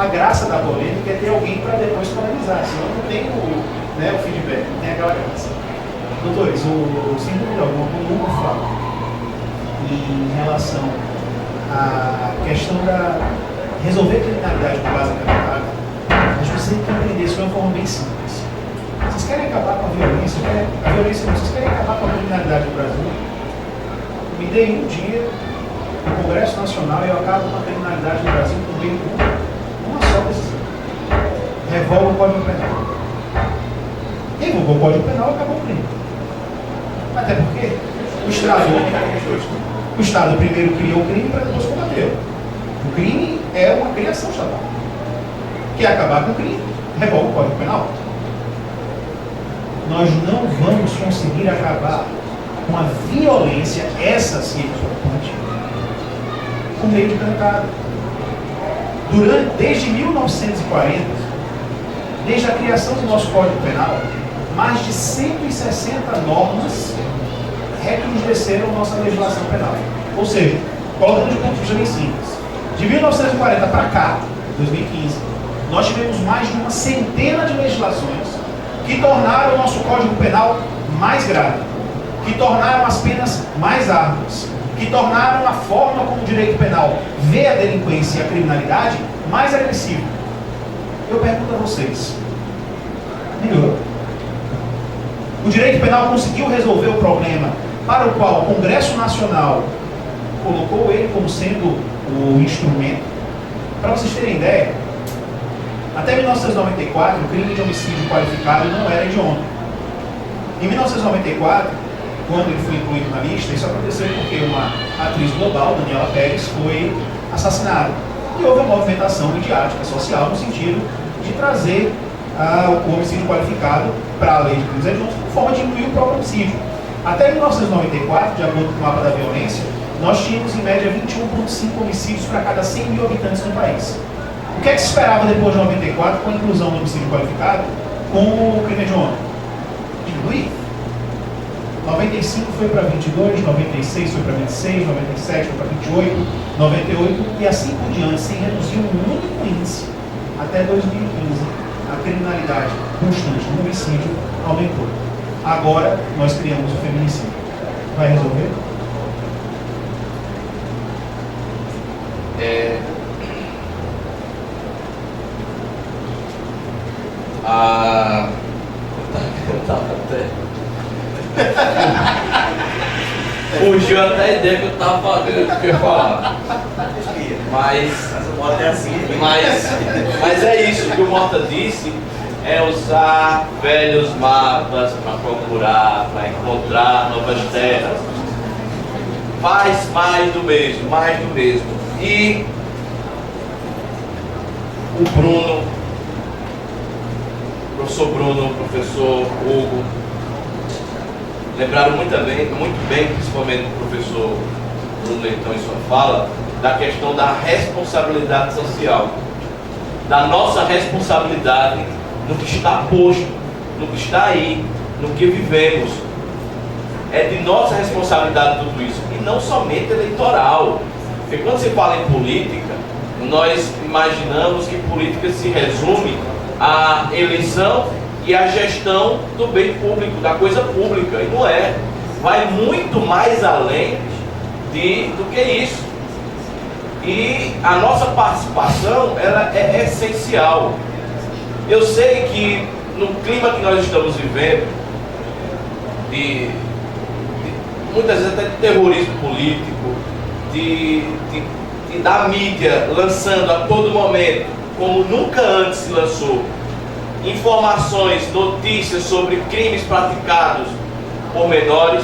A graça da polêmica é ter alguém para depois polemizar, senão não tem o feedback, não tem aquela graça. Doutores, sem dúvida alguma, como eu falo, em relação à questão da resolver a criminalidade com base na capital, a gente precisa compreender isso de uma forma bem simples. Vocês querem acabar com a violência? Vocês querem acabar com a criminalidade no Brasil? Me deem um dia no Congresso Nacional e eu acabo com a criminalidade no Brasil por meio de uma só decisão. Revoga o Código Penal. Revogou o Código Penal, acabou o crime. Até porque o Estado primeiro criou o crime para depois combater. O crime é uma criação estatal. Quer acabar com o crime? Revoga o Código Penal. Nós não vamos conseguir acabar com a violência, essa sim é importante, com meio de trancada. Desde 1940, desde a criação do nosso Código Penal, mais de 160 normas recrudesceram nossa legislação penal. Ou seja, colocando de ponto de vista bem simples, de 1940 para cá, 2015, nós tivemos mais de uma centena de legislações que tornaram o nosso Código Penal mais grave, que tornaram as penas mais árduas, que tornaram a forma como o direito penal vê a delinquência e a criminalidade mais agressiva. Eu pergunto a vocês, melhorou? O direito penal conseguiu resolver o problema para o qual o Congresso Nacional colocou ele como sendo o instrumento? Para vocês terem ideia, até 1994, o crime de homicídio qualificado não era hediondo. Em 1994, quando ele foi incluído na lista, isso aconteceu porque uma atriz global, Daniela Pérez, foi assassinada. E houve uma movimentação midiática, social, no sentido de trazer o homicídio qualificado para a lei de crimes hediondos, como forma de incluir o próprio homicídio. Até 1994, de acordo com o mapa da violência, nós tínhamos em média 21,5 homicídios para cada 100 mil habitantes no país. O que é que se esperava depois de 94 com a inclusão do homicídio qualificado com o crime hediondo? Diminuir. 95 foi para 22, 96 foi para 26, 97 foi para 28, 98 e assim por diante, sem reduzir um único índice. Até 2015, a criminalidade constante no homicídio aumentou. Agora, nós criamos o feminicídio. Vai resolver? Eu tava até... Fugiu até a ideia que eu tava fazendo, que eu ia falar. Mas é isso que o Mota disse, é usar velhos mapas para procurar, para encontrar novas terras. Faz mais do mesmo, mais do mesmo. E o Bruno, professor Bruno, professor Hugo, lembraram muito bem, principalmente o professor Bruno Leitão em sua fala, da questão da responsabilidade social, da nossa responsabilidade no que está posto, no que está aí, no que vivemos. É de nossa responsabilidade tudo isso, e não somente eleitoral. Porque quando se fala em política, nós imaginamos que política se resume à eleição e à gestão do bem público, da coisa pública, e não é. Vai muito mais além do que isso. E a nossa participação, ela é essencial. Eu sei que no clima que nós estamos vivendo, muitas vezes até de terrorismo político, da mídia lançando a todo momento, como nunca antes se lançou, informações, notícias sobre crimes praticados por menores,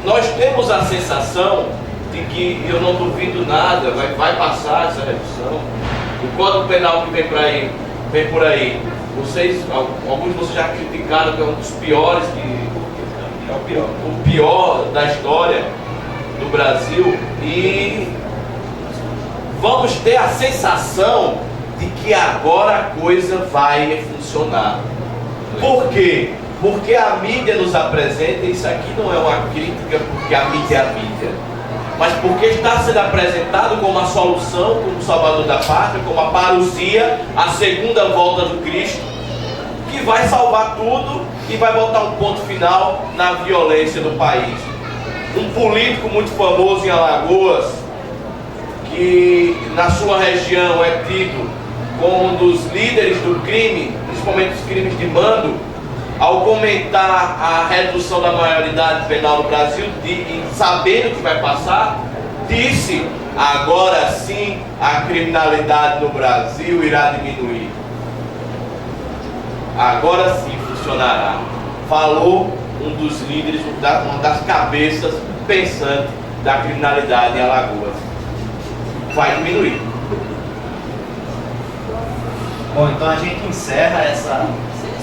nós temos a sensação de que, eu não duvido nada, vai passar essa redução. O Código Penal que vem por aí, alguns de vocês já criticaram que é um dos piores, o pior da história do Brasil, e vamos ter a sensação de que agora a coisa vai funcionar. Por quê? Porque a mídia nos apresenta, isso aqui não é uma crítica porque a mídia é a mídia. mas porque está sendo apresentado como a solução, como o Salvador da Pátria, como a parousia, a segunda volta do Cristo, que vai salvar tudo e vai botar um ponto final na violência do país. Um político muito famoso em Alagoas, que na sua região é tido como um dos líderes do crime, principalmente os crimes de mando, ao comentar a redução da maioridade penal no Brasil, e sabendo que vai passar, disse: agora sim a criminalidade no Brasil irá diminuir. Agora sim funcionará. Falou um dos líderes, uma das cabeças pensantes da criminalidade em Alagoas. Vai diminuir. Bom, então a gente encerra esse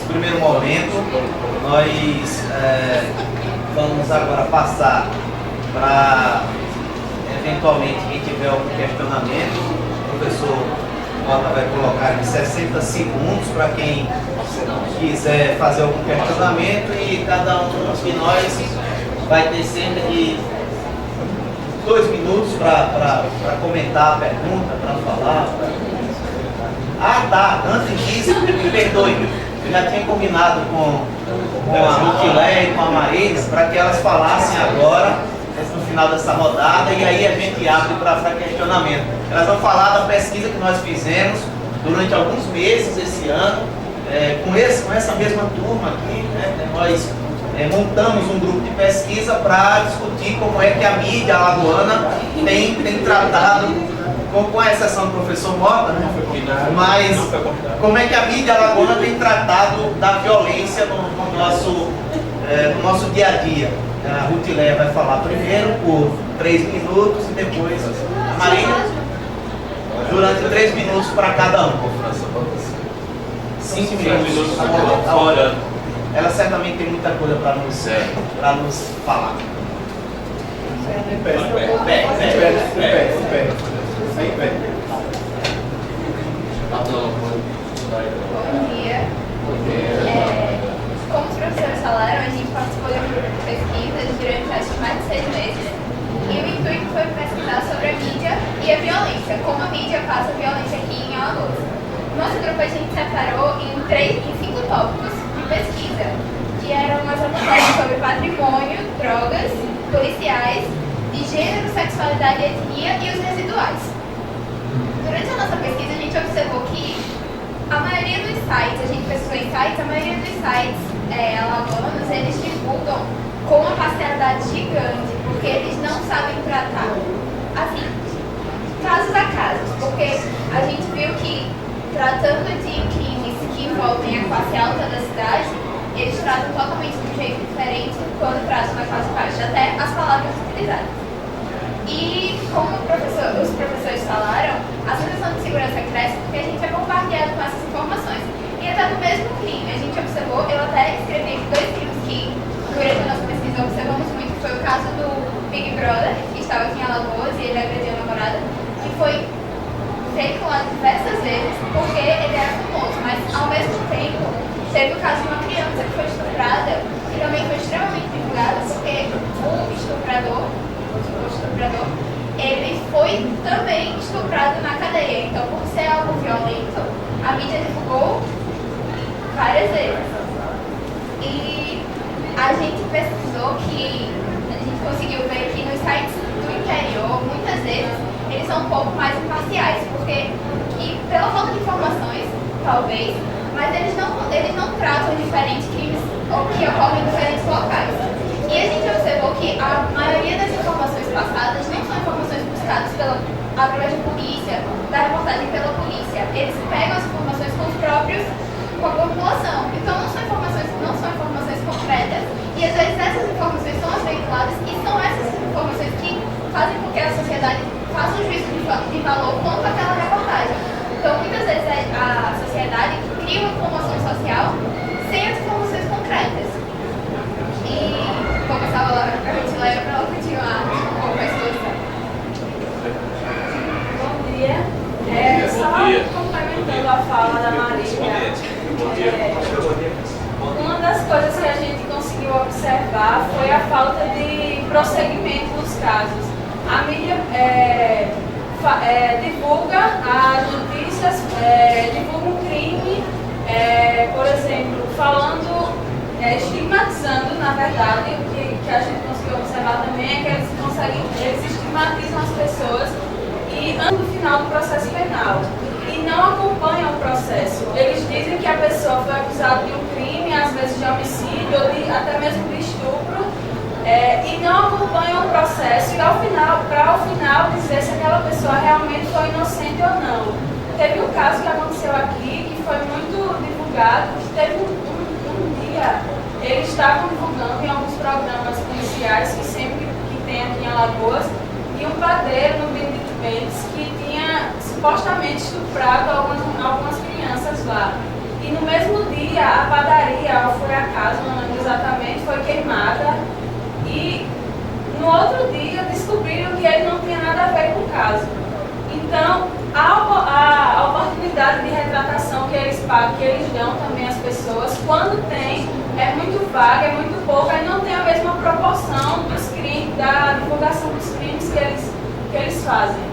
primeiro momento. Nós vamos agora passar para, eventualmente, quem tiver algum questionamento, o professor Mota vai colocar em 60 segundos para quem quiser fazer algum questionamento, e cada um de nós vai ter cerca de 2 minutos para comentar a pergunta, para falar. Ah, tá, antes disso, me perdoe, eu já tinha combinado com a Rutilé e com a Marisa para que elas falassem agora, no final dessa rodada, e aí a gente abre para questionamento. Elas vão falar da pesquisa que nós fizemos durante alguns meses esse ano, com essa mesma turma aqui, né? Nós montamos um grupo de pesquisa para discutir como é que a mídia alagoana tem tratado, com a exceção do professor Mota, né? Mas como é que a mídia alagoana tem tratado da violência no nosso dia a dia. A Rutilé vai falar primeiro por 3 minutos e depois a Marina durante 3 minutos para cada um. 5 minutos. Ela certamente tem muita coisa para nos falar. Bom dia. Como os professores falaram, a gente participou de um grupo de pesquisas durante acho que mais de 6 meses. E o intuito foi pesquisar sobre a mídia e a violência, como a mídia passa a violência aqui em Alagoas. Nosso grupo a gente separou em 5 tópicos de pesquisa, que eram as abordagens sobre patrimônio, drogas, policiais, de gênero, sexualidade, etnia e os residuais. Durante a nossa pesquisa, a gente observou que a maioria dos sites, a gente pesquisou em sites, a maioria dos sites alagoanos, eles divulgam com uma parcialidade gigante, porque eles não sabem tratar, assim, casos a casos, porque a gente viu que, tratando de crimes que envolvem a classe alta da cidade, eles tratam totalmente de um jeito diferente quando tratam da classe baixa, até as palavras utilizadas. E como os professores falaram, a sensação de segurança cresce porque a gente é bombardeado com essas informações. E até do mesmo crime, a gente observou, eu até escrevi 2 crimes que durante a nossa pesquisa observamos muito, que foi o caso do Big Brother, que estava aqui em Alagoas e ele agrediu a namorada, que foi veiculado diversas vezes porque ele era famoso, mas ao mesmo tempo teve o caso de uma criança que foi estuprada e também foi extremamente divulgada porque o estuprador, ele foi também estuprado na cadeia. Então, por ser algo violento, a mídia divulgou várias vezes. E a gente pesquisou que a gente conseguiu ver que nos sites do interior, muitas vezes, eles são um pouco mais imparciais, porque, e pela falta de informações, talvez, mas eles não tratam diferentes crimes que ocorrem em diferentes locais. E a gente observou que a maioria das informações passadas não são informações buscadas através da polícia, da reportagem pela polícia. Eles pegam as informações com a população. Então não são informações concretas, e às vezes essas informações são as veiculadas, e são essas informações que fazem com que a sociedade faça um juízo de valor quanto àquela reportagem. Então muitas vezes a sociedade cria uma comoção social sem as informações concretas. E vou passar a palavra para a Rutilé para ela continuar com a exposição. Bom dia. Só complementando a fala da Maria, uma das coisas que a gente conseguiu observar foi a falta de prosseguimento dos casos. a mídia divulga as notícias, divulga um crime, por exemplo, falando, estigmatizando, na verdade, o que a gente conseguiu observar também é que eles estigmatizam as pessoas e antes do final do processo penal e não acompanham o processo. Eles dizem que a pessoa foi acusada de um crime, às vezes de homicídio ou até mesmo de estupro, e não acompanham o processo e para ao final dizer se aquela pessoa realmente foi inocente ou não. Teve um caso que aconteceu aqui que foi muito divulgado, que teve um dia, eles estavam divulgando em alguns programas policiais que sempre que tem aqui em Alagoas, e um padeiro no Benedito Mendes que tinha supostamente estuprado algumas crianças lá. E no mesmo dia a padaria, ou foi a casa, não lembro exatamente, foi queimada. E no outro dia descobriram que ele não tinha nada a ver com o caso. Então, a oportunidade de retratação que eles dão também às pessoas, quando tem, é muito vaga, é muito pouca e não tem a mesma proporção dos crimes, da divulgação dos crimes que eles fazem.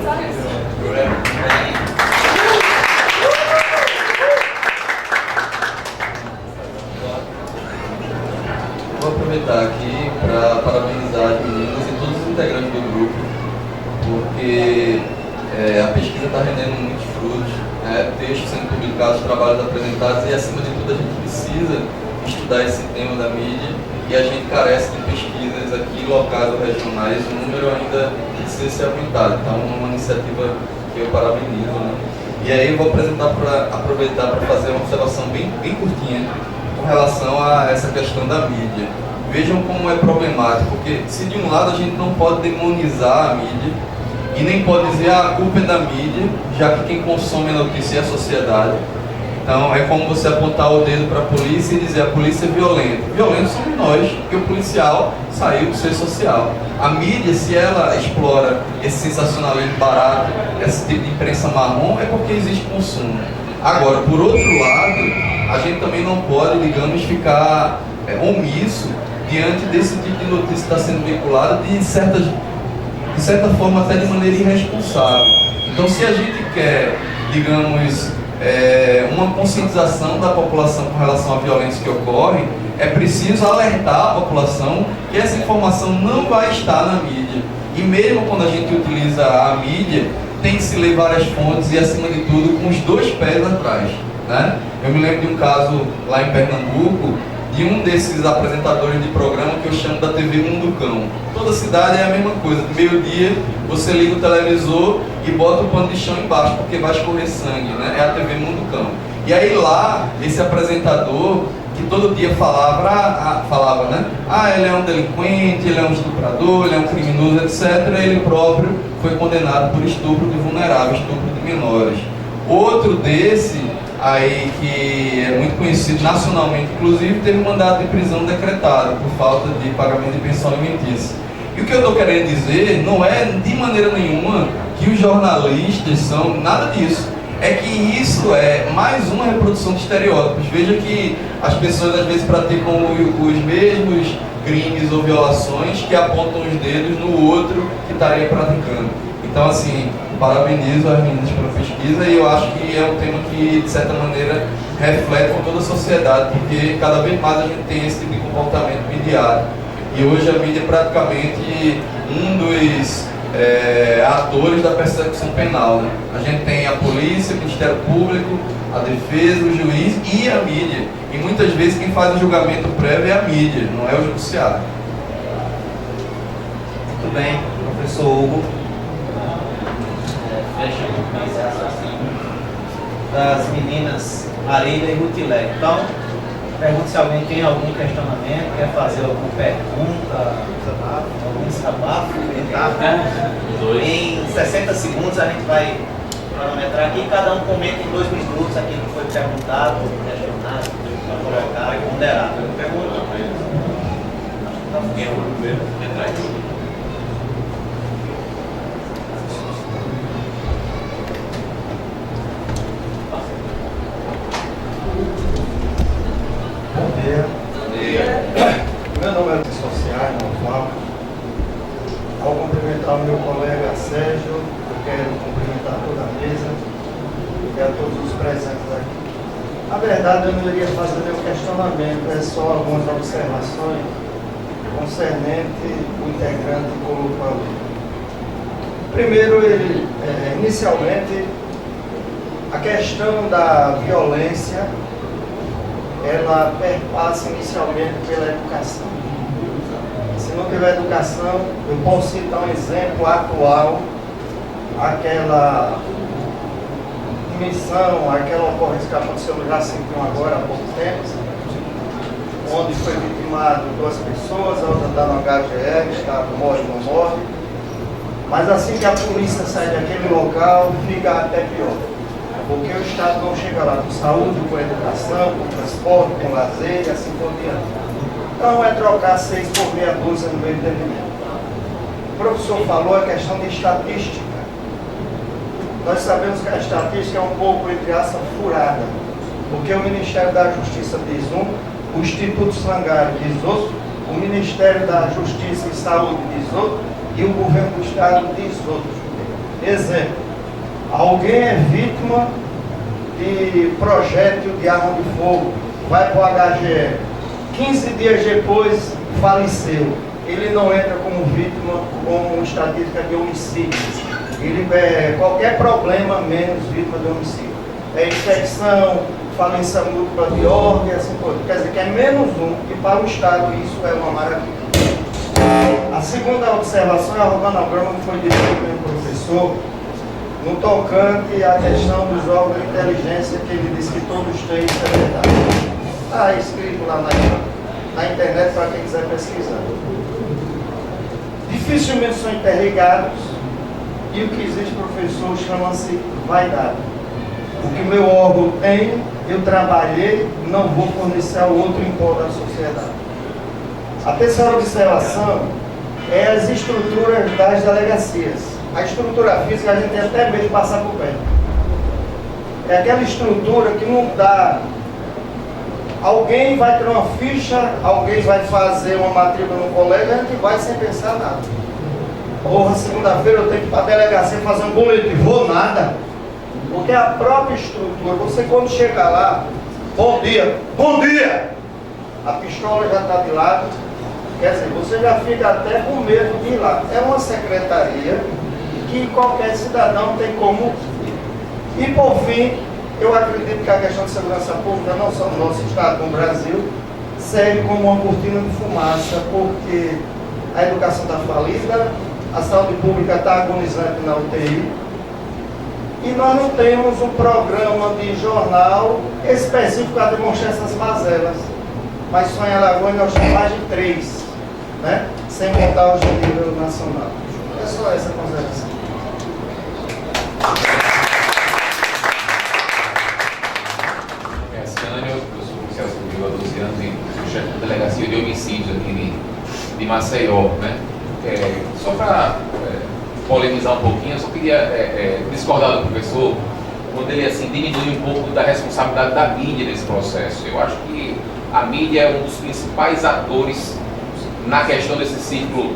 Só isso. Vou aproveitar aqui para parabenizar as meninas e todos os integrantes do grupo, porque a pesquisa está rendendo muitos frutos, textos sendo publicados, trabalhos apresentados e, acima de tudo, a gente precisa estudar esse tema da mídia e a gente carece de pesquisas aqui locais ou regionais, o número ainda precisa ser aumentado. Então, é uma iniciativa que eu parabenizo. Né? E aí eu vou aproveitar para fazer uma observação bem curtinha com relação a essa questão da mídia. Vejam como é problemático, porque se de um lado a gente não pode demonizar a mídia e nem pode dizer a culpa é da mídia, já que quem consome a notícia é a sociedade. Então é como você apontar o dedo para a polícia e dizer a polícia é violenta. Violentos somos nós, porque o policial saiu do ser social. A mídia, se ela explora esse sensacionalismo barato, esse tipo de imprensa marrom, é porque existe consumo. Agora, por outro lado, a gente também não pode, digamos, ficar omisso diante desse tipo de notícia que está sendo veiculada de certa forma até de maneira irresponsável. Então, se a gente quer, digamos, uma conscientização da população com relação à violência que ocorre, é preciso alertar a população que essa informação não vai estar na mídia. E mesmo quando a gente utiliza a mídia, tem que se ler várias fontes e, acima de tudo, com os dois pés atrás. Né? Eu me lembro de um caso lá em Pernambuco, de um desses apresentadores de programa que eu chamo da TV Mundo Cão. Toda cidade é a mesma coisa, de meio-dia você liga o televisor e bota o pano de chão embaixo, porque vai escorrer sangue, né? É a TV Mundo Cão. E aí lá, esse apresentador, que todo dia falava, né? Ele é um delinquente, ele é um estuprador, ele é um criminoso, etc. Ele próprio foi condenado por estupro de vulneráveis, estupro de menores. Outro desse, aí que é muito conhecido nacionalmente, inclusive, teve um mandado de prisão decretado por falta de pagamento de pensão alimentícia. E o que eu estou querendo dizer não é de maneira nenhuma que os jornalistas são nada disso. É que isso é mais uma reprodução de estereótipos. Veja que as pessoas às vezes praticam os mesmos crimes ou violações que apontam os dedos no outro que estaria praticando. Então, assim, parabenizo as meninas pela pesquisa e eu acho que é um tema que, de certa maneira, reflete com toda a sociedade, porque cada vez mais a gente tem esse tipo de comportamento midiático. E hoje a mídia é praticamente um dos atores da persecução penal. Né? A gente tem a polícia, o Ministério Público, a defesa, o juiz e a mídia. E muitas vezes quem faz o julgamento prévio é a mídia, não é o judiciário. Muito bem, professor Hugo. Fecha esse raciocínio das meninas Marília e Rutilé. Então, pergunto se alguém tem algum questionamento, quer fazer alguma pergunta, algum desabafo. Em 60 segundos a gente vai cronometrar aqui, cada um comenta em 2 minutos aquilo que foi perguntado, questionado, para colocar e ponderar. Pergunta? Quem é o primeiro? Bom dia. Meu nome é Luiz Sociais, Na verdade, eu não iria fazer nenhum questionamento, é só algumas observações concernente o integrante que colocou ali. Primeiro, inicialmente, a questão da violência, ela perpassa inicialmente pela educação. Se não tiver educação, eu posso citar um exemplo atual, aquela dimensão, aquela ocorrência que aconteceu no Jacinto agora há pouco tempo, onde foi vitimado 2 pessoas, a outra está no HGR, está morre, não morre. Mas assim que a polícia sai daquele local, fica até pior. Porque o Estado não chega lá com saúde, com educação, com transporte, com lazer e assim por diante. Então é trocar 6 por meia dúzia no meio do entendimento. O professor falou a questão de estatística. Nós sabemos que a estatística é um pouco, entre aspas, furada. Porque o Ministério da Justiça diz um, o Instituto Sangário diz outro, o Ministério da Justiça e Saúde diz outro, e o governo do Estado diz outro. Exemplo, alguém é vítima de projétil de arma de fogo, vai para o HGE, 15 dias depois faleceu. Ele não entra como vítima, como estatística de homicídio. Ele qualquer problema menos vítima de homicídio. É infecção, falência múltipla de órgão e assim por diante. Quer dizer que é menos um, e para o Estado isso é uma maravilha. A segunda observação é o organograma que foi dito pelo professor, no tocante à questão dos órgãos de inteligência, que ele disse que todos têm, isso é verdade. Está escrito lá na internet para quem quiser pesquisar. Dificilmente são interligados, e o que existe, professor, chama-se vaidade. O que o meu órgão tem, eu trabalhei, não vou fornecer ao outro em prol da sociedade. A terceira observação é as estruturas das delegacias. A estrutura física a gente tem até medo de passar por perto. É aquela estrutura que não dá. Alguém vai ter uma ficha, alguém vai fazer uma matrícula no colégio, a gente vai sem pensar nada. Porra, segunda-feira eu tenho que ir para a delegacia fazer um boletim. Vou nada. Porque a própria estrutura, você quando chegar lá, bom dia, a pistola já está de lado, quer dizer, você já fica até com medo de ir lá. É uma secretaria que qualquer cidadão tem como ir. E por fim, eu acredito que a questão de segurança pública, não só no nosso estado, no Brasil, serve como uma cortina de fumaça, porque a educação está falida, a saúde pública está agonizante na UTI, e nós não temos um programa de jornal específico para demonstrar essas mazelas. Mas só em Alagoas nós temos mais de 3, né? Sem contar os de nível nacional. É só essa consideração. Eu sou policial civil há 12 anos e sou chefe da delegacia de homicídios aqui de Maceió, né? Só para polemizar um pouquinho, eu só queria discordar do professor quando ele assim, diminui um pouco da responsabilidade da mídia nesse processo. Eu acho que a mídia é um dos principais atores na questão desse ciclo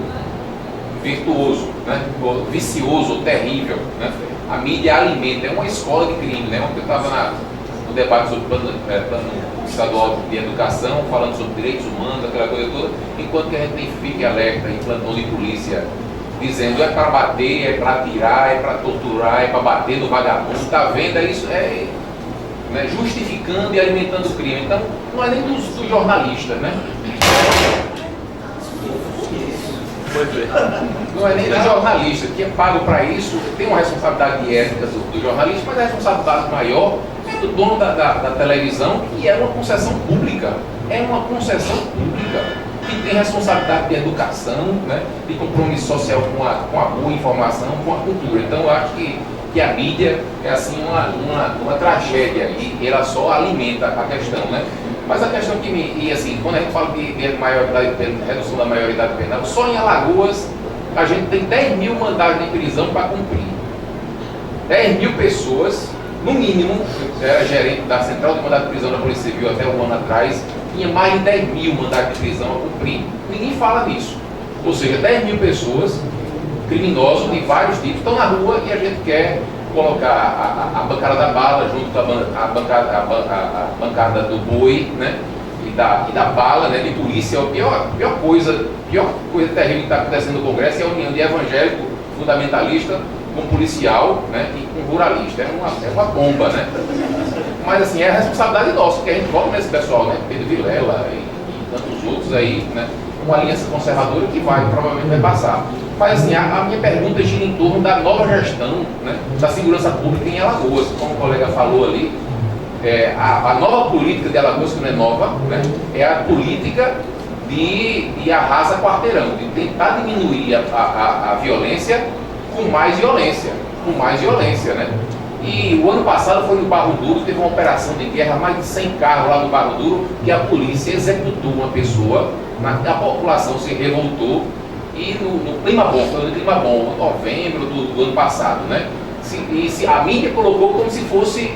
virtuoso, né? Ou vicioso, ou terrível, né? A mídia alimenta, é uma escola de crime, né? Ontem eu estava no debate sobre o plano estadual de educação, falando sobre direitos humanos, aquela coisa toda, enquanto que a gente tem fique alerta em plantão de polícia, dizendo é para bater, é para atirar, é para torturar, é para bater no vagabundo, está vendo? Isso é, né, justificando e alimentando o crime. Então, não é nem dos jornalistas, né? Não é nem do jornalista, que é pago para isso, tem uma responsabilidade de ética do jornalista, mas a responsabilidade maior é do dono da televisão, que é uma concessão pública. É uma concessão pública que tem responsabilidade de educação, né, de compromisso social com a boa informação, com a cultura. Então eu acho que a mídia é assim uma tragédia e ela só alimenta a questão, né? Mas a questão e assim, quando a gente fala de redução da maioridade penal, só em Alagoas a gente tem 10 mil mandados de prisão para cumprir. 10 mil pessoas, no mínimo, eu era gerente da Central de Mandado de Prisão da Polícia Civil até um ano atrás, tinha mais de 10 mil mandados de prisão a cumprir. Ninguém fala nisso. Ou seja, 10 mil pessoas criminosos de vários tipos estão na rua e a gente quer colocar a bancada da bala junto com a bancada do boi, né? E da bala, né? De polícia. A pior coisa terrível que está acontecendo no Congresso é a união de evangélico fundamentalista com policial, né? E com ruralista. É uma bomba, né? Mas assim, é a responsabilidade nossa, porque a gente vota nesse pessoal, né? Pedro Vilela e tantos outros aí, né? Uma aliança conservadora que provavelmente vai passar. Mas assim, a minha pergunta gira em torno da nova gestão, né, da segurança pública em Alagoas. Como o colega falou ali, a nova política de Alagoas, que não é nova, né, é a política de arrasa quarteirão, de tentar diminuir a violência com mais violência, né? E o ano passado foi no Barro Duro, teve uma operação de guerra, mais de 100 carros lá no Barro Duro, que a polícia executou uma pessoa, a população se revoltou, e no clima bom, novembro do ano passado, né? A mídia colocou como se fosse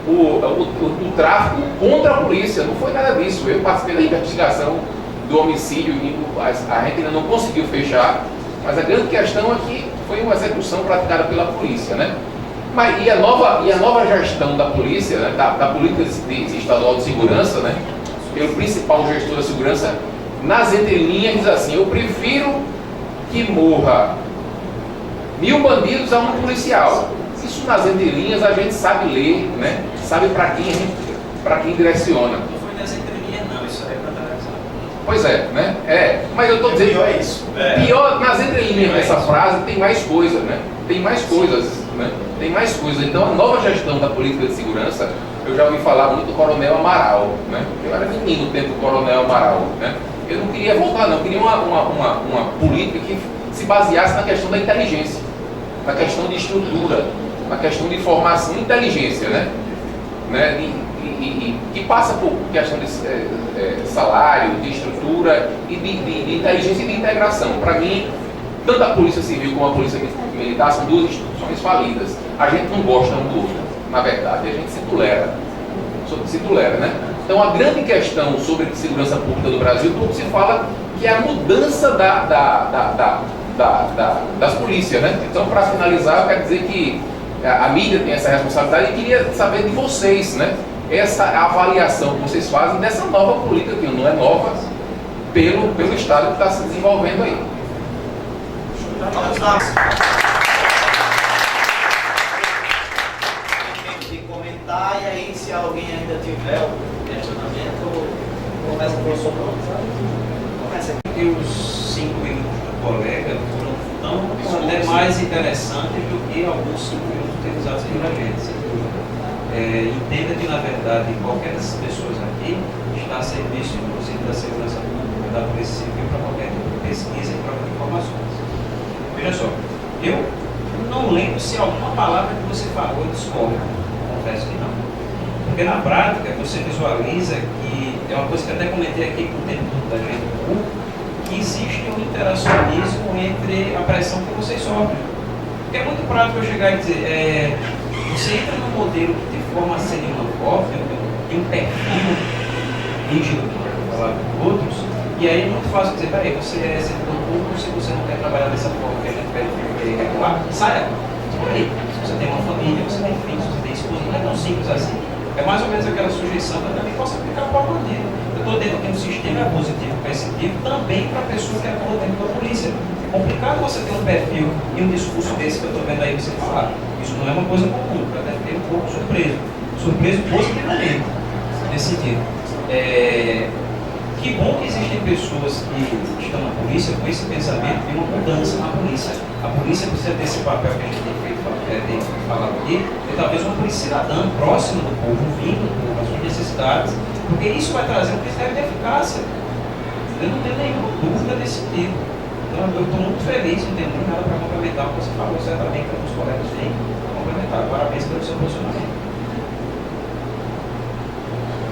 o tráfico contra a polícia. Não foi nada disso. Eu participei da investigação do homicídio, a gente ainda não conseguiu fechar, mas a grande questão é que foi uma execução praticada pela polícia, né? E a nova gestão da polícia, né, da política estadual de segurança, né, pelo principal gestor da segurança, nas entrelinhas diz assim: eu prefiro que morra 1000 bandidos a um policial. Isso nas entrelinhas a gente sabe ler, né, sabe para quem direciona. Não foi nas entrelinhas não, isso aí é para analisar. Pois é, né? Mas eu estou dizendo. Pior é isso. Pior, nas entrelinhas dessa frase tem mais coisa, né? Tem mais coisas, né? Tem mais coisas. Então a nova gestão da política de segurança, eu já ouvi falar muito do Coronel Amaral, né? Eu era menino no tempo do Coronel Amaral, né? Eu não queria voltar, não. Eu queria uma política que se baseasse na questão da inteligência, na questão de estrutura, na questão de formação e inteligência, né? E que passa por questão de salário, de estrutura e de inteligência e de integração. Para mim, tanto a Polícia Civil como a Polícia Militar são duas instituições falidas. A gente não gosta um do outro, na verdade, a gente se tolera, né? Então a grande questão sobre segurança pública do Brasil, pouco se fala que é a mudança das polícias, né? Então, para finalizar, eu quero dizer que a mídia tem essa responsabilidade e queria saber de vocês, né? Essa avaliação que vocês fazem dessa nova política, que não é nova, pelo Estado que está se desenvolvendo aí. Vamos lá. Tem que comentar, e aí se alguém ainda tiver o questionamento, começa com o professor. Começa aqui. E os 5 minutos do colega foram até mais interessantes do que alguns 5 minutos utilizados pela gente. Entenda que, na verdade, qualquer dessas pessoas aqui está a serviço, inclusive, da segurança pública, da Polícia Civil, para qualquer tipo de pesquisa e troca de informações. Veja só, eu não lembro se alguma palavra que você falou eu discordo. Confesso que não. Porque, na prática, você visualiza que, é uma coisa que até comentei aqui com o tempo da gente do grupo, que existe um interacionismo entre a pressão que vocês sofrem. Porque é muito prático eu chegar e dizer, você entra num modelo que te forma a ser uma cópia, de um perfil rígido, para falar com outros, e aí é muito fácil dizer, peraí, você é servidor público, se você não quer trabalhar dessa forma que a gente pede regular, saia. Peraí, se você tem uma família, você tem filhos, você tem esposa, não é tão simples assim. É mais ou menos aquela sujeição que eu também posso aplicar para o bandido. Eu estou dentro de um sistema positivo e coercitivo também para a pessoa que atua dentro da polícia. É complicado você ter um perfil e um discurso desse que eu estou vendo aí você falar. Isso não é uma coisa comum, eu até fiquei um pouco surpreso. Surpreso positivamente, nesse sentido. Que bom que existem pessoas que estão na polícia com esse pensamento de uma mudança na polícia. A polícia precisa ter esse papel que a gente tem falado aqui, e talvez uma polícia cidadã próxima do povo, ouvindo o povo, as suas necessidades, porque isso vai trazer um critério de eficácia. Eu não tenho nenhuma dúvida desse tipo. Então, eu estou muito feliz, não tenho nem nada para complementar o que você falou, certamente que alguns colegas têm para complementar. Parabéns pelo seu posicionamento.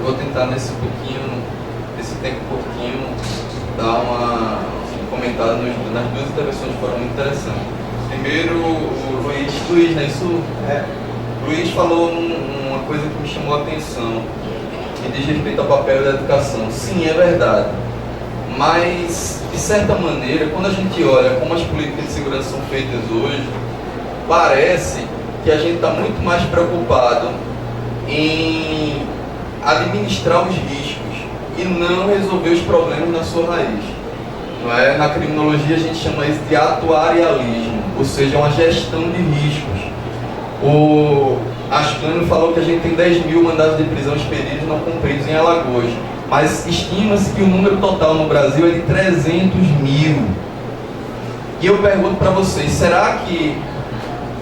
Eu vou tentar nesse tempo pouquinho, dar uma comentada nas duas intervenções que foram muito interessantes. Primeiro, o Luiz, né? Luiz falou uma coisa que me chamou a atenção, que diz respeito ao papel da educação. Sim, é verdade. mas, de certa maneira, quando a gente olha como as políticas de segurança são feitas hoje, parece que a gente está muito mais preocupado em administrar os riscos e não resolver os problemas na sua raiz. Não é? Na criminologia a gente chama isso de atuarialismo, ou seja, uma gestão de riscos. O Ascânio falou que a gente tem 10 mil mandados de prisão expedidos e não cumpridos em Alagoas, mas estima-se que o número total no Brasil é de 300 mil. E eu pergunto para vocês, será que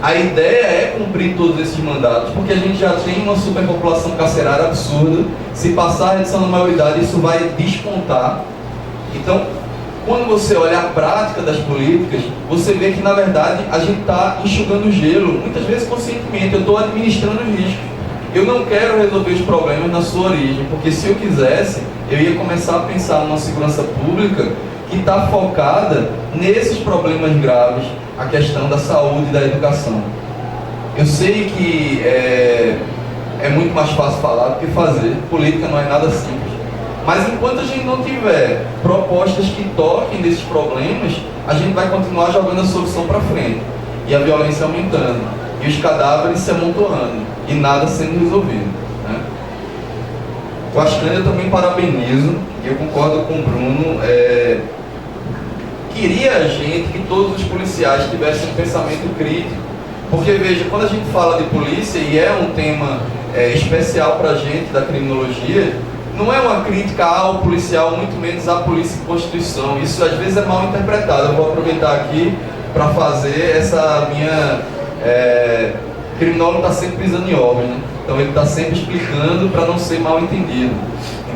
a ideia é cumprir todos esses mandatos? Porque a gente já tem uma superpopulação carcerária absurda. Se passar a redução da maioridade, isso vai despontar. Então, quando você olha a prática das políticas, você vê que, na verdade, a gente está enxugando gelo, muitas vezes conscientemente. Eu estou administrando os riscos. Eu não quero resolver os problemas na sua origem, porque se eu quisesse, eu ia começar a pensar numa segurança pública que está focada nesses problemas graves, a questão da saúde e da educação. Eu sei que é muito mais fácil falar do que fazer, política não é nada simples. Mas enquanto a gente não tiver propostas que toquem desses problemas, a gente vai continuar jogando a solução para frente. E a violência aumentando, e os cadáveres se amontoando, e nada sendo resolvido, né? O Ascânio eu também parabenizo, e eu concordo com o Bruno. Queria a gente que todos os policiais tivessem um pensamento crítico, porque veja, quando a gente fala de polícia, e é um tema especial para a gente da criminologia, não é uma crítica ao policial, muito menos à polícia e Constituição. Isso às vezes é mal interpretado. Eu vou aproveitar aqui para fazer essa minha... criminólogo está sempre pisando em ovos, né? Então ele está sempre explicando para não ser mal entendido.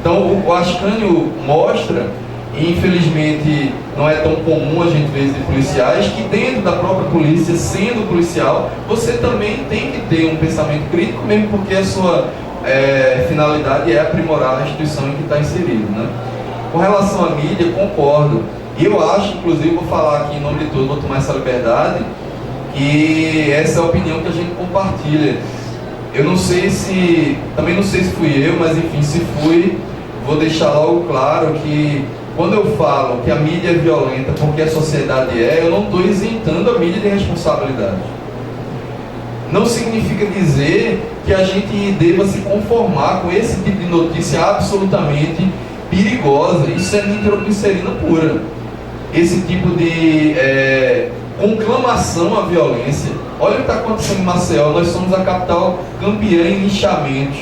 Então o Ascânio mostra, e infelizmente não é tão comum a gente ver isso de policiais, que dentro da própria polícia, sendo policial, você também tem que ter um pensamento crítico, mesmo porque a sua finalidade é aprimorar a instituição em que está inserido, né? Com relação à mídia, concordo. E eu acho, inclusive, vou falar aqui em nome de todos, vou tomar essa liberdade, que essa é a opinião que a gente compartilha. Eu não sei se, também não sei se fui eu, mas enfim, se fui, vou deixar logo claro que quando eu falo que a mídia é violenta porque a sociedade eu não estou isentando a mídia de responsabilidade. Não significa dizer que a gente deva se conformar com esse tipo de notícia absolutamente perigosa. Isso é nitroglicerina pura. Esse tipo de conclamação à violência. Olha o que está acontecendo em Maceió. Nós somos a capital campeã em linchamentos.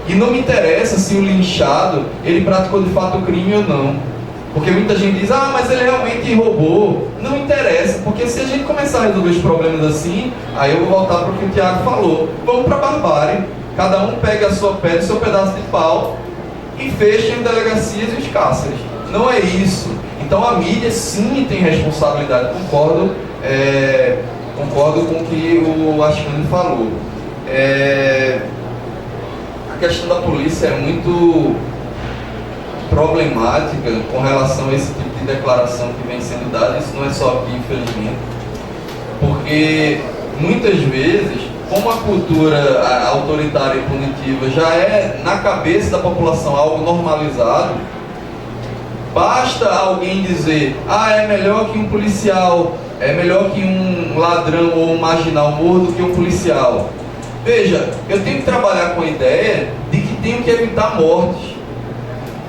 E não me interessa se o linchado ele praticou de fato o crime ou não. Porque muita gente diz, mas ele realmente roubou. Não interessa, porque se a gente começar a resolver os problemas assim, aí eu vou voltar para o que o Tiago falou. Vamos para a barbárie. Cada um pega a sua pedra, o seu pedaço de pau e fecha em delegacias e os cárceres. Não é isso. Então a mídia sim tem responsabilidade. Concordo com o que o Ascânio falou. A questão da polícia é muito problemática com relação a esse tipo de declaração que vem sendo dada. Isso não é só aqui, infelizmente, porque muitas vezes, como a cultura autoritária e punitiva já é na cabeça da população algo normalizado, basta alguém dizer, é melhor que um policial, é melhor que um ladrão ou um marginal morra do que um policial. Veja, eu tenho que trabalhar com a ideia de que tenho que evitar mortes.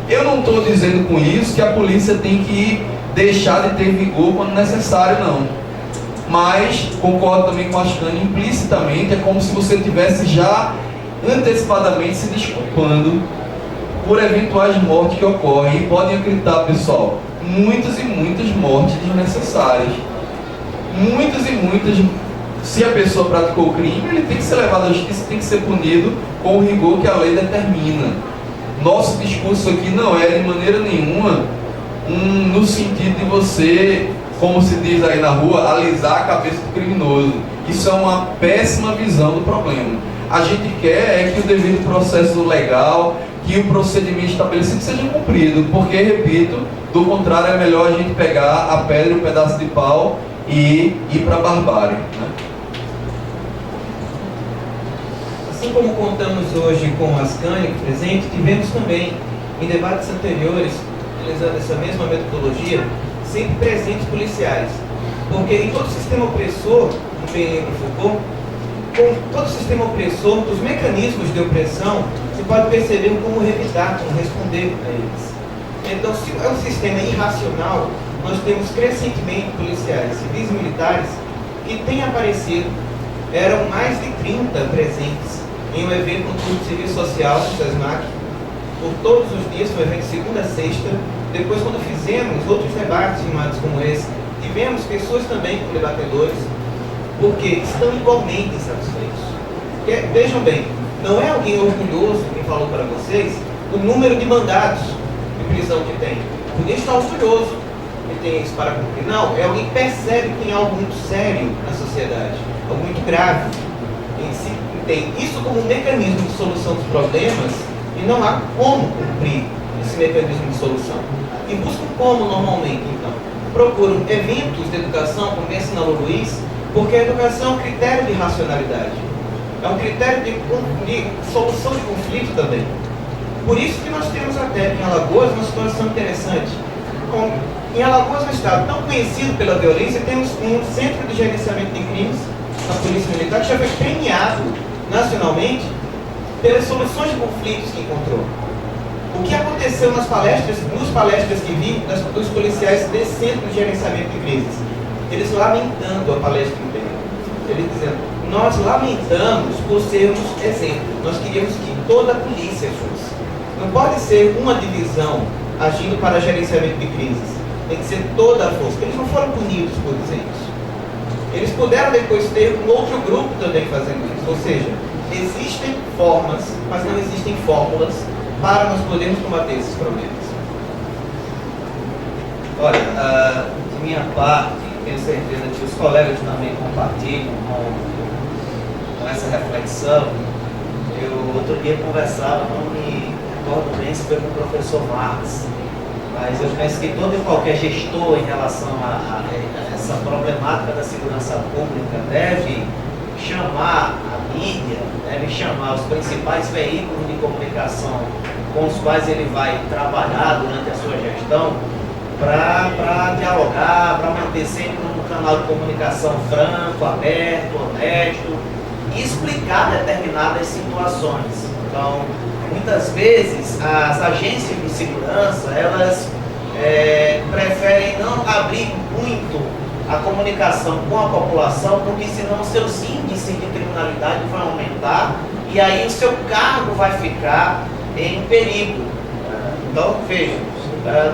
Eu não estou dizendo com isso que a polícia tem que deixar de ter vigor quando necessário, não. Mas, concordo também com a Ascânio, implicitamente é como se você estivesse já antecipadamente se desculpando por eventuais mortes que ocorrem. E podem acreditar, pessoal, muitas e muitas mortes desnecessárias. Muitas e muitas. Se a pessoa praticou o crime, ele tem que ser levado à justiça, tem que ser punido com o rigor que a lei determina. Nosso discurso aqui não é de maneira nenhuma no sentido de você, como se diz aí na rua, alisar a cabeça do criminoso. Isso é uma péssima visão do problema. A gente quer que o devido processo legal, que o procedimento estabelecido seja cumprido, porque, repito, do contrário é melhor a gente pegar a pedra e um pedaço de pau e ir para a barbárie, né? Assim como contamos hoje com o Ascânio presente, tivemos também, em debates anteriores, utilizando essa mesma metodologia, sempre presentes policiais. Porque em todo sistema opressor, no PNL Foucault, com todo sistema opressor, os mecanismos de opressão, se pode perceber como revidar, como responder a eles. Então, se é um sistema irracional, nós temos crescentemente policiais, civis e militares que têm aparecido, eram mais de 30 presentes em um evento no Clube de Serviço Social do SESMAC, por todos os dias, foi um evento de segunda a sexta. Depois, quando fizemos outros debates filmados como esse, tivemos pessoas também como debatedores, porque estão igualmente insatisfeitos. Porque, vejam bem, não é alguém orgulhoso, quem falou para vocês, o número de mandatos de prisão que tem. Ninguém está orgulhoso que tem isso para cumprir. Não, é alguém que percebe que tem algo muito sério na sociedade, algo muito grave. E se tem isso como um mecanismo de solução dos problemas, e não há como cumprir esse mecanismo de solução. E buscam como normalmente, então? Procuram eventos de educação, como ensinou o Luiz, porque a educação é um critério de racionalidade. É um critério de solução de conflito também. Por isso que nós temos até em Alagoas uma situação interessante. Em Alagoas, um estado tão conhecido pela violência, temos um centro de gerenciamento de crimes na Polícia Militar que já foi premiado nacionalmente pelas soluções de conflitos que encontrou. O que aconteceu nas palestras que vi dos policiais desse centro de gerenciamento de crises? Eles lamentando a palestra inteira. Eles dizendo, nós lamentamos por sermos exemplo. Nós queríamos que toda a polícia fosse. Não pode ser uma divisão agindo para gerenciamento de crises. Tem que ser toda a força. Eles não foram punidos por dizer isso. Eles puderam depois ter um outro grupo também fazendo isso. Ou seja, existem formas, mas não existem fórmulas para nós podermos combater esses problemas. Olha, de minha parte, tenho certeza que os colegas também compartilham com essa reflexão. Eu outro dia conversava, não me recordo bem se foi com o professor Marx, mas eu penso que todo e qualquer gestor em relação a essa problemática da segurança pública deve chamar a mídia, deve chamar os principais veículos de comunicação com os quais ele vai trabalhar durante a sua gestão para dialogar, para manter sempre um canal de comunicação franco, aberto, honesto e explicar determinadas situações. Então, muitas vezes as agências de segurança, elas preferem não abrir muito a comunicação com a população, porque senão seus índices de criminalidade vão aumentar e aí o seu cargo vai ficar em perigo. Então, veja,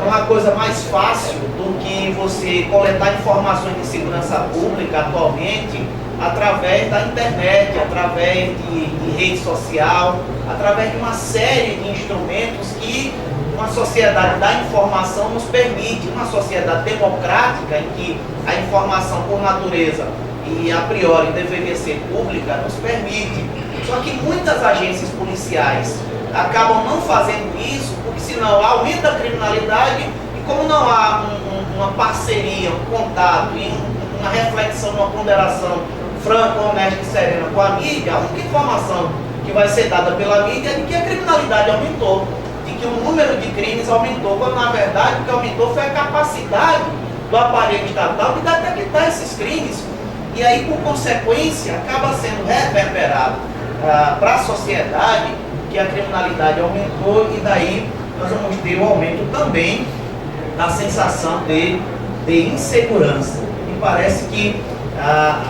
não há coisa mais fácil do que você coletar informações de segurança pública atualmente através da internet, através de rede social, através de uma série de instrumentos que uma sociedade da informação nos permite, uma sociedade democrática em que a informação por natureza e a priori deveria ser pública, nos permite. Só que muitas agências policiais acabam não fazendo isso, porque senão aumenta a criminalidade e como não há uma parceria, um contato e uma reflexão, uma ponderação franca, honesta e serena com a mídia, a única informação que vai ser dada pela mídia é de que a criminalidade aumentou, de que o número de crimes aumentou, quando na verdade o que aumentou foi a capacidade do aparelho estatal de detectar esses crimes. E aí, por consequência, acaba sendo reverberado para a sociedade que a criminalidade aumentou e daí nós vamos ter um aumento também da sensação de insegurança. Me parece que a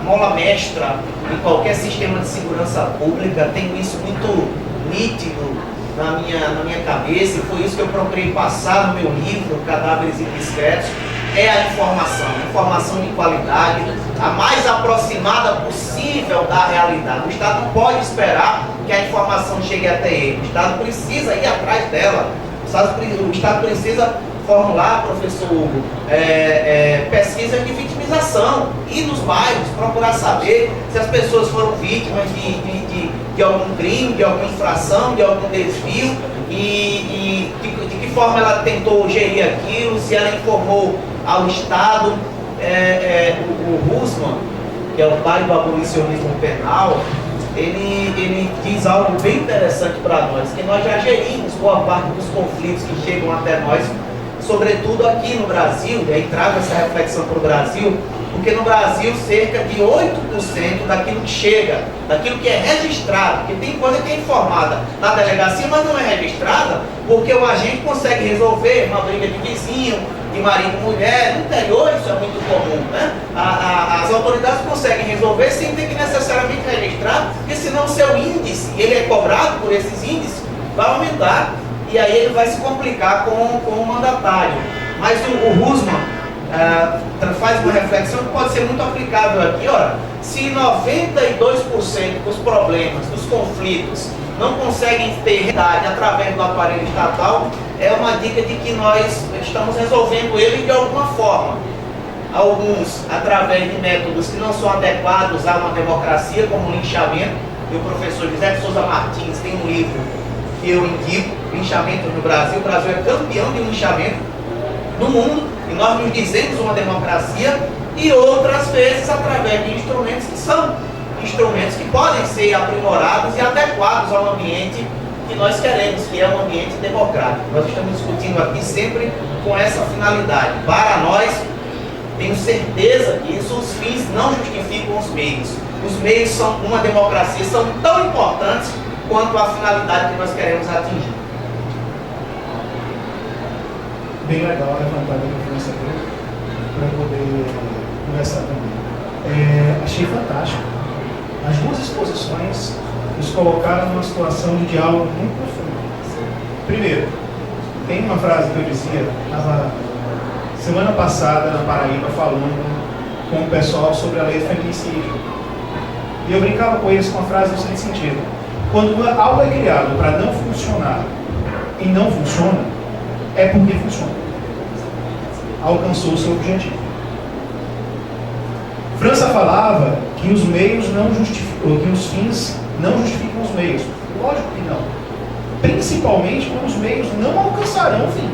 mola mestra de qualquer sistema de segurança pública, tem isso muito nítido na minha cabeça, e foi isso que eu procurei passar no meu livro, Cadáveres Indiscretos, é a informação de qualidade, a mais aproximada possível da realidade. O Estado não pode esperar que a informação chegue até ele, o Estado precisa ir atrás dela, o Estado precisa formular, professor Hugo, pesquisa de vitimização, ir nos bairros, procurar saber se as pessoas foram vítimas de algum crime, de alguma infração, de algum desvio, e de que forma ela tentou gerir aquilo, se ela informou ao Estado. O Husman, que é o pai do abolicionismo penal, ele diz algo bem interessante para nós, que nós já gerimos boa parte dos conflitos que chegam até nós, sobretudo aqui no Brasil, e aí trago essa reflexão para o Brasil, porque no Brasil cerca de 8% daquilo que chega, daquilo que é registrado, porque tem coisa que é informada na delegacia, mas não é registrada, porque o agente consegue resolver uma briga de vizinho, de marido e mulher. No interior isso é muito comum, né? As autoridades conseguem resolver sem ter que necessariamente registrar, porque senão o seu índice, ele é cobrado por esses índices, vai aumentar, e aí ele vai se complicar com o mandatário. Mas o Rusman faz uma reflexão que pode ser muito aplicável aqui. Ora, se 92% dos problemas, dos conflitos, não conseguem ter realidade através do aparelho estatal, é uma dica de que nós estamos resolvendo ele de alguma forma. Alguns através de métodos que não são adequados a uma democracia, como o linchamento, e o professor José de Souza Martins tem um livro que eu indico, Linchamento no Brasil. O Brasil é campeão de linchamento no mundo, e nós nos dizemos uma democracia, e outras vezes através de instrumentos que são instrumentos que podem ser aprimorados e adequados ao ambiente que nós queremos, que é um ambiente democrático. Nós estamos discutindo aqui sempre com essa finalidade. Para nós, tenho certeza que isso, os fins não justificam os meios. Os meios são uma democracia, são tão importantes quanto a finalidade que nós queremos atingir. Bem legal levantar a influência dele para poder conversar também. Achei fantástico. As duas exposições nos colocaram numa situação de diálogo muito profundo. Primeiro, tem uma frase que eu dizia, estava semana passada na Paraíba falando com o pessoal sobre a lei do feminicídio. E eu brincava com eles com a frase no seguinte sentido: quando algo é criado para não funcionar e não funciona, é porque funciona. Alcançou o seu objetivo. França falava que os meios não justificam, que os fins não justificam os meios. Lógico que não. Principalmente quando os meios não alcançarão o fim.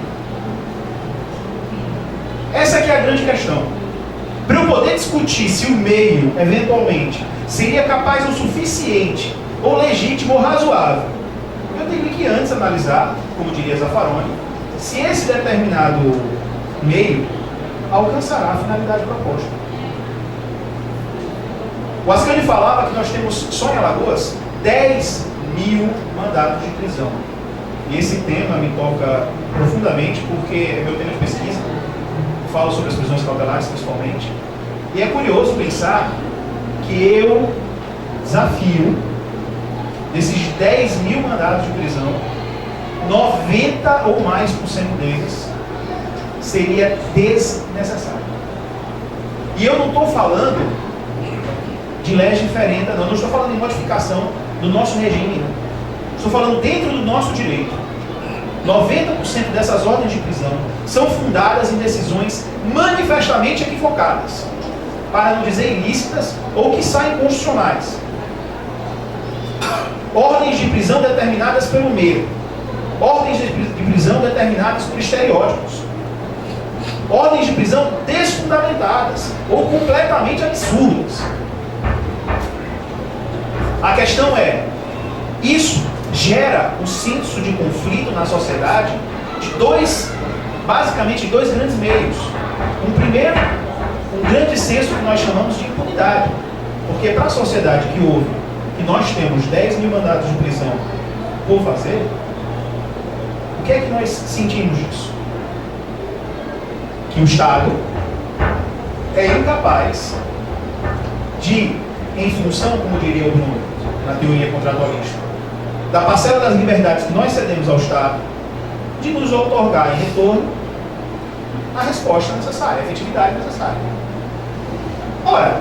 Essa aqui é a grande questão. Para eu poder discutir se o meio, eventualmente, seria capaz o suficiente, ou legítimo, ou razoável, eu teria que antes analisar, como diria Zaffaroni, se esse determinado meio alcançará a finalidade proposta. O Ascani falava que nós temos só em Alagoas 10 mil mandatos de prisão. E esse tema me toca profundamente porque é meu tema de pesquisa. Falo sobre as prisões cautelares principalmente. E é curioso pensar que eu desafio, desses 10 mil mandatos de prisão, 90 ou mais por cento deles seria desnecessário. E eu não estou falando de legis diferentes, não estou falando em modificação do nosso regime, não. Estou falando dentro do nosso direito. 90% dessas ordens de prisão são fundadas em decisões manifestamente equivocadas, para não dizer ilícitas ou que saem constitucionais. Ordens de prisão determinadas pelo medo, ordens de prisão determinadas por estereótipos, ordens de prisão desfundamentadas ou completamente absurdas. A questão é, isso gera um senso de conflito na sociedade de basicamente dois grandes meios. Um primeiro, um grande senso que nós chamamos de impunidade. Porque para a sociedade que houve, que nós temos 10 mil mandatos de prisão por fazer, o que é que nós sentimos disso? Que o Estado é incapaz de, em função, como diria o Bruno, na teoria contratualista, da parcela das liberdades que nós cedemos ao Estado, de nos outorgar em retorno a resposta necessária, a efetividade necessária. Ora,